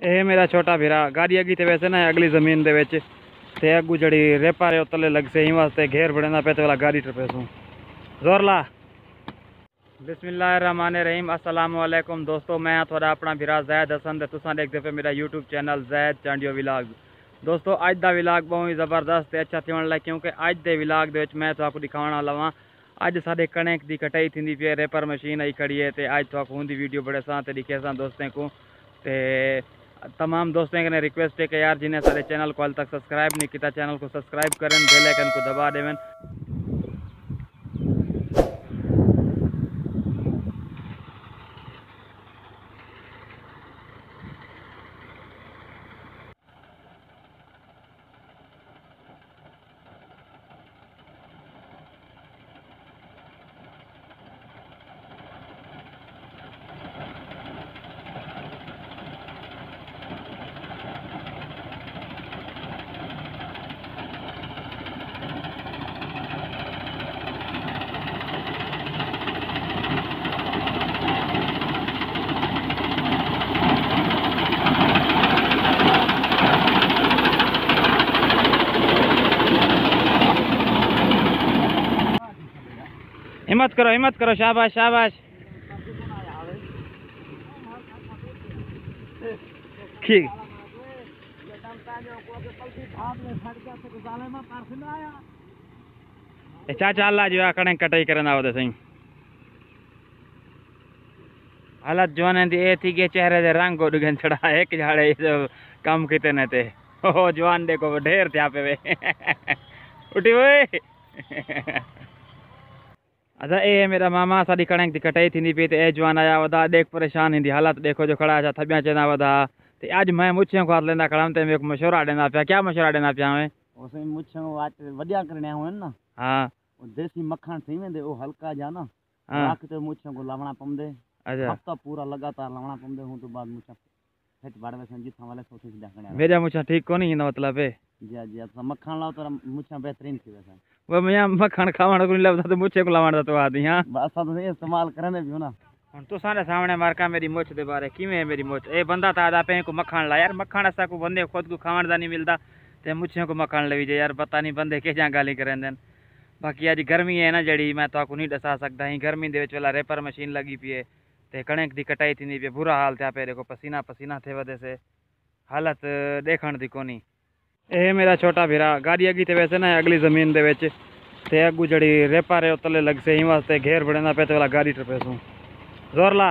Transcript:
ਇਹ ਮੇਰਾ ਛੋਟਾ ਵੀਰਾ गाड़ी अगी ते वैसे ना अगली जमीन दे विच ते अगू जड़ी रेपा रे तले लग से ही वास्ते घेर बड़ना पे वाला गाड़ी ट्रपे सू जोर ला। बिस्मिल्लाहिर्रहमानिर्रहीम अस्सलाम वालेकुम दोस्तों, मैं थोड़ा अपना भीरा जैद हसन ते तुसां देखदे पे मेरा YouTube channel Zaid Chandio village. दोस्तों अज दा विलाग बहुत ही ज़बरदस्त ते अच्छा थिवण लगा क्योंकि अज दे विलाग दे विच मैं तुहानू दिखावण वाला वां अज साडे कणक दी कटाई थींदी पई रेपर मशीन आई खड़ी है ते अज तुहानू हुंदी वीडियो बड़े सां ते दिखे सां दोस्तें को ते तमाम दोस्तों के रिक्वेस्ट है कि यार जिन्हें सारे चैनल को हाल तक सब्सक्राइब नहीं किया चैनल को सब्सक्राइब करें, बेल आइकन को दबा देवें। हिम्मत करो शाबाश शाबाश। ठीक चाचा अल्लाह जो कणक कटाई करन आओ सही हालत जवान दी ए थी के चेहरे दे रंग को दुगन चढ़ा एक झाड़े काम किते न ते ओ जवान देखो ढेर थिया पे वे उठी ओए। अच्छा ए मेरा मामा साड़ी कणक दी कटाई थी पी ते ए जवान आया वदा देख परेशान इंदी हालत देखो जो खड़ा थबिया चेना वदा ते आज मैं मुछे को हाथ लेंदा खड़ा ते मेरे को मशवरा देना पिया। क्या मशवरा देना पिया मैं ओसे मुछे आज वडिया करने हो ना। हां ओ देसी मक्खन थी वेंदे ओ हल्का जा ना राख ते मुछे को लावना पमदे। अच्छा हफ्ता पूरा लगातार लावना पमदे हूं तो बाद मुछे फेट बाड़ में संजीत वाले सोचे सीधा करने मेरा मुछा ठीक को नहीं मतलब है जी जी तो मक्खन लाओ तो मुछा बेहतरीन थी वैसे वो मैं मक्खन खावण को लगदा तो मुछे को लावण तो आदी। हां बस तो इस्तेमाल करने भी हो ना हुन तो सारे सामने मारका मेरी मुछ दे बारे किवें है मेरी मुछ ए बंदा ता आदा पे को मक्खन ला यार मक्खन ऐसा को बंदे खुद को खावण दा नहीं मिलदा ते मुछे को मक्खन लेवी जे यार पता नहीं बंदे के जा गाली करन देन। बाकी आज गर्मी है ना जड़ी मैं तो को नहीं दसा सकदा ही गर्मी दे विच वाला रेपर मशीन लगी पई है ते कणक दी कटाई थी पे बुरा हाल था पे देखो पसीना पसीना थे वजह से हालत देखण दी कोनी। ए मेरा छोटा भीरा गाड़ी अगी ते वैसे ना अगली जमीन दे विच ते अगू जड़ी रेपा रे तले लग से ही वास्ते घेर बड़ना पे वाला गाड़ी ट्रपे सू जोर ला।